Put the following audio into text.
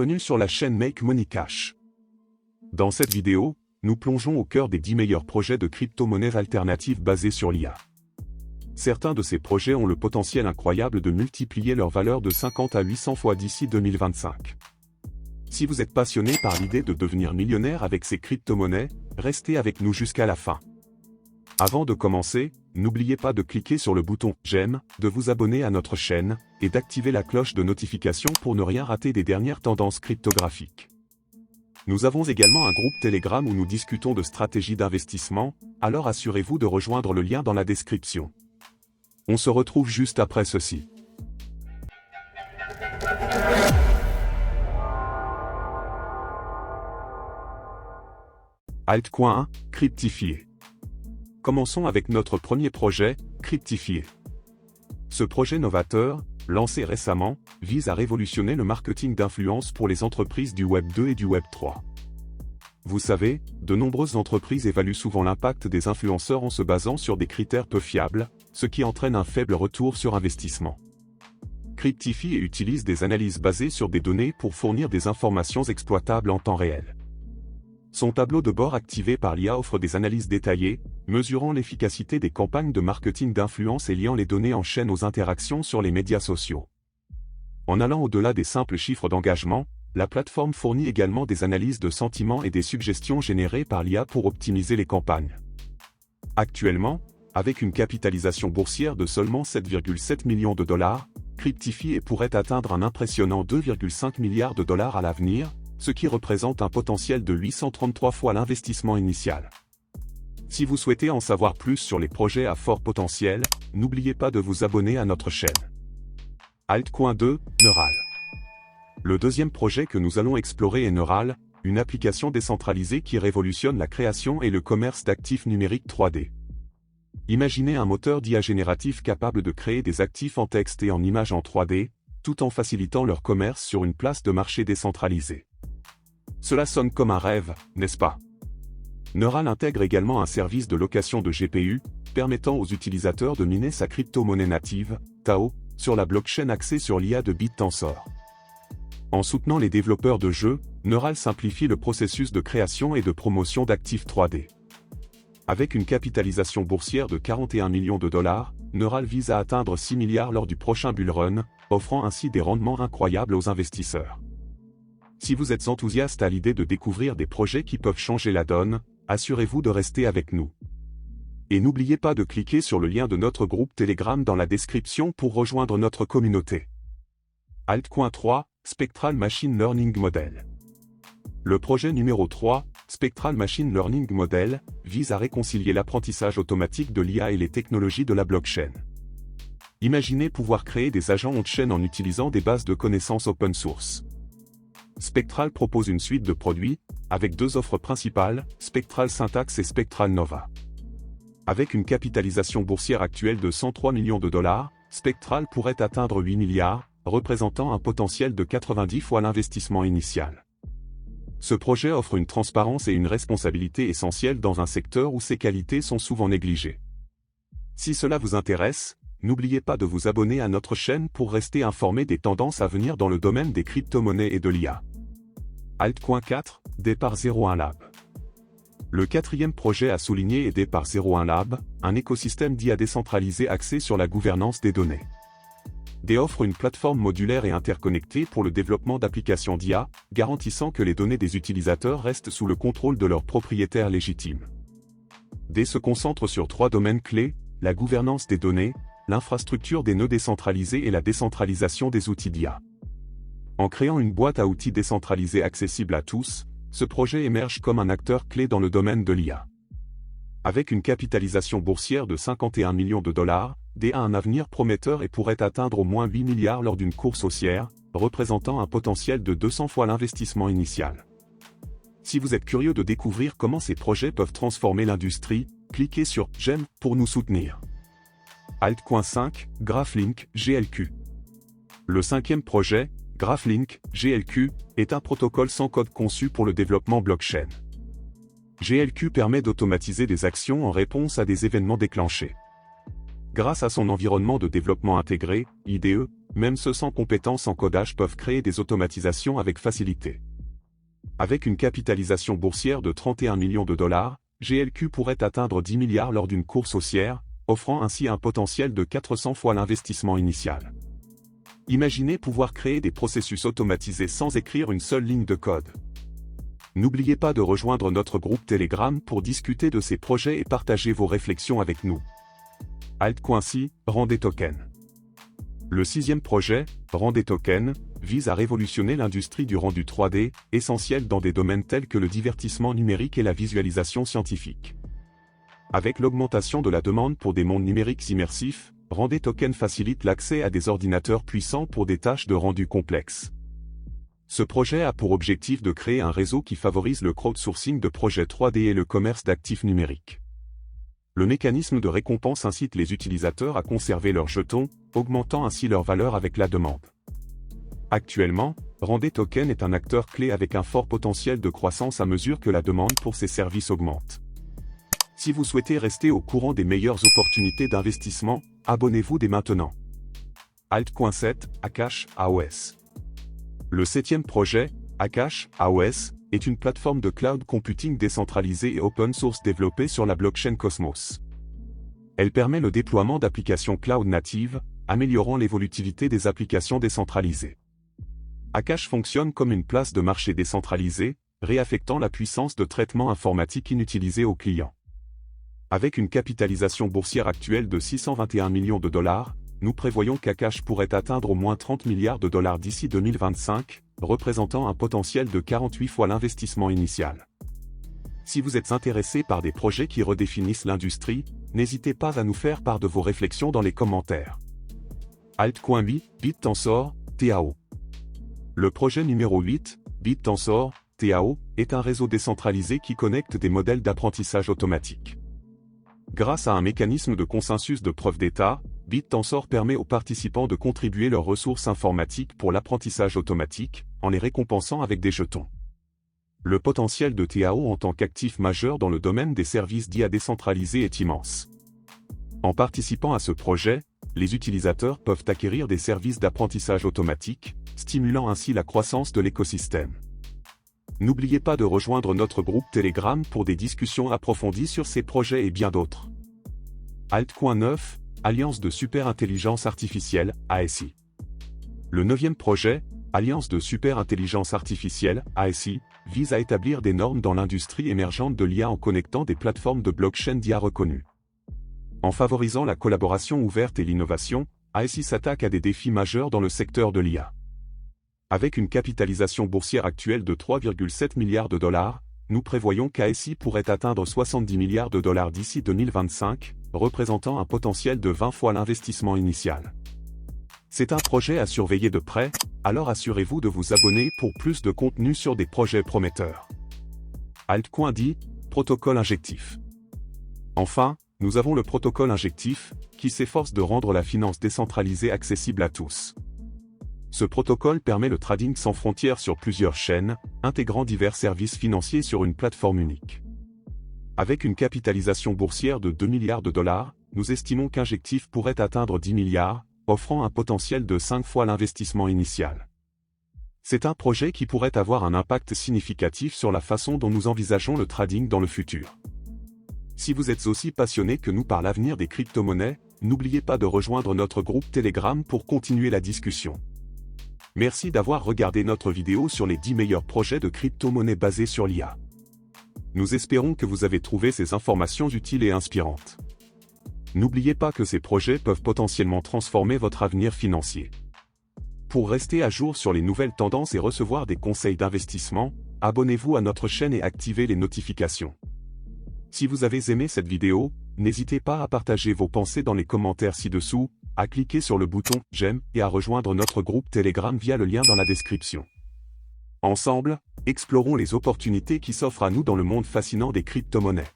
Bienvenue sur la chaîne Make Money Cash. Dans cette vidéo, nous plongeons au cœur des 10 meilleurs projets de crypto-monnaies alternatives basés sur l'IA. Certains de ces projets ont le potentiel incroyable de multiplier leur valeur de 50 à 800 fois d'ici 2025. Si vous êtes passionné par l'idée de devenir millionnaire avec ces crypto-monnaies, restez avec nous jusqu'à la fin. Avant de commencer, n'oubliez pas de cliquer sur le bouton « J'aime », de vous abonner à notre chaîne, et d'activer la cloche de notification pour ne rien rater des dernières tendances cryptographiques. Nous avons également un groupe Telegram où nous discutons de stratégies d'investissement, alors assurez-vous de rejoindre le lien dans la description. On se retrouve juste après ceci. Altcoin 1, Cryptifier. Commençons avec notre premier projet, Cryptifier. Ce projet novateur, lancé récemment, vise à révolutionner le marketing d'influence pour les entreprises du Web 2 et du Web 3. Vous savez, de nombreuses entreprises évaluent souvent l'impact des influenceurs en se basant sur des critères peu fiables, ce qui entraîne un faible retour sur investissement. Cryptifier utilise des analyses basées sur des données pour fournir des informations exploitables en temps réel. Son tableau de bord activé par l'IA offre des analyses détaillées, mesurant l'efficacité des campagnes de marketing d'influence et liant les données en chaîne aux interactions sur les médias sociaux. En allant au-delà des simples chiffres d'engagement, la plateforme fournit également des analyses de sentiments et des suggestions générées par l'IA pour optimiser les campagnes. Actuellement, avec une capitalisation boursière de seulement 7,7 millions de dollars, Cryptifier pourrait atteindre un impressionnant 2,5 milliards de dollars à l'avenir, ce qui représente un potentiel de 833 fois l'investissement initial. Si vous souhaitez en savoir plus sur les projets à fort potentiel, n'oubliez pas de vous abonner à notre chaîne. Altcoin 2, Neural. Le deuxième projet que nous allons explorer est Neural, une application décentralisée qui révolutionne la création et le commerce d'actifs numériques 3D. Imaginez un moteur d'IA génératif capable de créer des actifs en texte et en images en 3D, tout en facilitant leur commerce sur une place de marché décentralisée. Cela sonne comme un rêve, n'est-ce pas? Neural intègre également un service de location de GPU, permettant aux utilisateurs de miner sa crypto-monnaie native, Tao, sur la blockchain axée sur l'IA de BitTensor. En soutenant les développeurs de jeux, Neural simplifie le processus de création et de promotion d'actifs 3D. Avec une capitalisation boursière de 41 millions de dollars, Neural vise à atteindre 6 milliards lors du prochain bull run, offrant ainsi des rendements incroyables aux investisseurs. Si vous êtes enthousiaste à l'idée de découvrir des projets qui peuvent changer la donne, assurez-vous de rester avec nous. Et n'oubliez pas de cliquer sur le lien de notre groupe Telegram dans la description pour rejoindre notre communauté. Altcoin 3, Spectral Machine Learning Model. Le projet numéro 3, Spectral Machine Learning Model, vise à réconcilier l'apprentissage automatique de l'IA et les technologies de la blockchain. Imaginez pouvoir créer des agents on-chain en utilisant des bases de connaissances open source. Spectral propose une suite de produits, avec deux offres principales, Spectral Syntax et Spectral Nova. Avec une capitalisation boursière actuelle de 103 millions de dollars, Spectral pourrait atteindre 8 milliards, représentant un potentiel de 90 fois l'investissement initial. Ce projet offre une transparence et une responsabilité essentielles dans un secteur où ces qualités sont souvent négligées. Si cela vous intéresse, n'oubliez pas de vous abonner à notre chaîne pour rester informé des tendances à venir dans le domaine des crypto-monnaies et de l'IA. Altcoin 4, Départ 01 Lab. Le quatrième projet à souligner est Départ 01 Lab, un écosystème d'IA décentralisé axé sur la gouvernance des données. DE offre une plateforme modulaire et interconnectée pour le développement d'applications d'IA, garantissant que les données des utilisateurs restent sous le contrôle de leurs propriétaires légitimes. DE se concentre sur trois domaines clés, la gouvernance des données, l'infrastructure des nœuds décentralisés et la décentralisation des outils d'IA. En créant une boîte à outils décentralisée accessible à tous, ce projet émerge comme un acteur clé dans le domaine de l'IA. Avec une capitalisation boursière de 51 millions de dollars, DE a un avenir prometteur et pourrait atteindre au moins 8 milliards lors d'une course haussière, représentant un potentiel de 200 fois l'investissement initial. Si vous êtes curieux de découvrir comment ces projets peuvent transformer l'industrie, cliquez sur « J'aime » pour nous soutenir. Altcoin 5, GraphLink, GLQ. Le cinquième projet, GraphLink, GLQ, est un protocole sans code conçu pour le développement blockchain. GLQ permet d'automatiser des actions en réponse à des événements déclenchés. Grâce à son environnement de développement intégré, IDE, même ceux sans compétences en codage peuvent créer des automatisations avec facilité. Avec une capitalisation boursière de 31 millions de dollars, GLQ pourrait atteindre 10 milliards lors d'une course haussière, offrant ainsi un potentiel de 400 fois l'investissement initial. Imaginez pouvoir créer des processus automatisés sans écrire une seule ligne de code. N'oubliez pas de rejoindre notre groupe Telegram pour discuter de ces projets et partager vos réflexions avec nous. Altcoin.si, Rendez Token. Le 6e projet, Rendez Token, vise à révolutionner l'industrie du rendu 3D, essentiel dans des domaines tels que le divertissement numérique et la visualisation scientifique. Avec l'augmentation de la demande pour des mondes numériques immersifs, Rendez Token facilite l'accès à des ordinateurs puissants pour des tâches de rendu complexes. Ce projet a pour objectif de créer un réseau qui favorise le crowdsourcing de projets 3D et le commerce d'actifs numériques. Le mécanisme de récompense incite les utilisateurs à conserver leurs jetons, augmentant ainsi leur valeur avec la demande. Actuellement, Rendez Token est un acteur clé avec un fort potentiel de croissance à mesure que la demande pour ses services augmente. Si vous souhaitez rester au courant des meilleures opportunités d'investissement, abonnez-vous dès maintenant. Altcoin.7, Akash AOS. Le 7e projet, Akash AOS, est une plateforme de cloud computing décentralisée et open source développée sur la blockchain Cosmos. Elle permet le déploiement d'applications cloud natives, améliorant l'évolutivité des applications décentralisées. Akash fonctionne comme une place de marché décentralisée, réaffectant la puissance de traitement informatique inutilisée aux clients. Avec une capitalisation boursière actuelle de 621 millions de dollars, nous prévoyons qu'Akash pourrait atteindre au moins 30 milliards de dollars d'ici 2025, représentant un potentiel de 48 fois l'investissement initial. Si vous êtes intéressé par des projets qui redéfinissent l'industrie, n'hésitez pas à nous faire part de vos réflexions dans les commentaires. Altcoin.bi, BitTensor, TAO. Le projet numéro 8, BitTensor, TAO, est un réseau décentralisé qui connecte des modèles d'apprentissage automatique. Grâce à un mécanisme de consensus de preuve d'état, BitTensor permet aux participants de contribuer leurs ressources informatiques pour l'apprentissage automatique, en les récompensant avec des jetons. Le potentiel de TAO en tant qu'actif majeur dans le domaine des services d'IA décentralisés est immense. En participant à ce projet, les utilisateurs peuvent acquérir des services d'apprentissage automatique, stimulant ainsi la croissance de l'écosystème. N'oubliez pas de rejoindre notre groupe Telegram pour des discussions approfondies sur ces projets et bien d'autres. Altcoin.9, Alliance de Super-Intelligence Artificielle, ASI. Le 9e projet, Alliance de Super-Intelligence Artificielle, ASI, vise à établir des normes dans l'industrie émergente de l'IA en connectant des plateformes de blockchain d'IA reconnues. En favorisant la collaboration ouverte et l'innovation, ASI s'attaque à des défis majeurs dans le secteur de l'IA. Avec une capitalisation boursière actuelle de 3,7 milliards de dollars, nous prévoyons qu'ASI pourrait atteindre 70 milliards de dollars d'ici 2025, représentant un potentiel de 20 fois l'investissement initial. C'est un projet à surveiller de près, alors assurez-vous de vous abonner pour plus de contenu sur des projets prometteurs. Altcoin.di, protocole injectif. Enfin, nous avons le protocole injectif, qui s'efforce de rendre la finance décentralisée accessible à tous. Ce protocole permet le trading sans frontières sur plusieurs chaînes, intégrant divers services financiers sur une plateforme unique. Avec une capitalisation boursière de 2 milliards de dollars, nous estimons qu'Injectif pourrait atteindre 10 milliards, offrant un potentiel de 5 fois l'investissement initial. C'est un projet qui pourrait avoir un impact significatif sur la façon dont nous envisageons le trading dans le futur. Si vous êtes aussi passionné que nous par l'avenir des crypto-monnaies, n'oubliez pas de rejoindre notre groupe Telegram pour continuer la discussion. Merci d'avoir regardé notre vidéo sur les 10 meilleurs projets de crypto-monnaies basés sur l'IA. Nous espérons que vous avez trouvé ces informations utiles et inspirantes. N'oubliez pas que ces projets peuvent potentiellement transformer votre avenir financier. Pour rester à jour sur les nouvelles tendances et recevoir des conseils d'investissement, abonnez-vous à notre chaîne et activez les notifications. Si vous avez aimé cette vidéo, n'hésitez pas à partager vos pensées dans les commentaires ci-dessous, à cliquer sur le bouton « J'aime » et à rejoindre notre groupe Telegram via le lien dans la description. Ensemble, explorons les opportunités qui s'offrent à nous dans le monde fascinant des crypto-monnaies.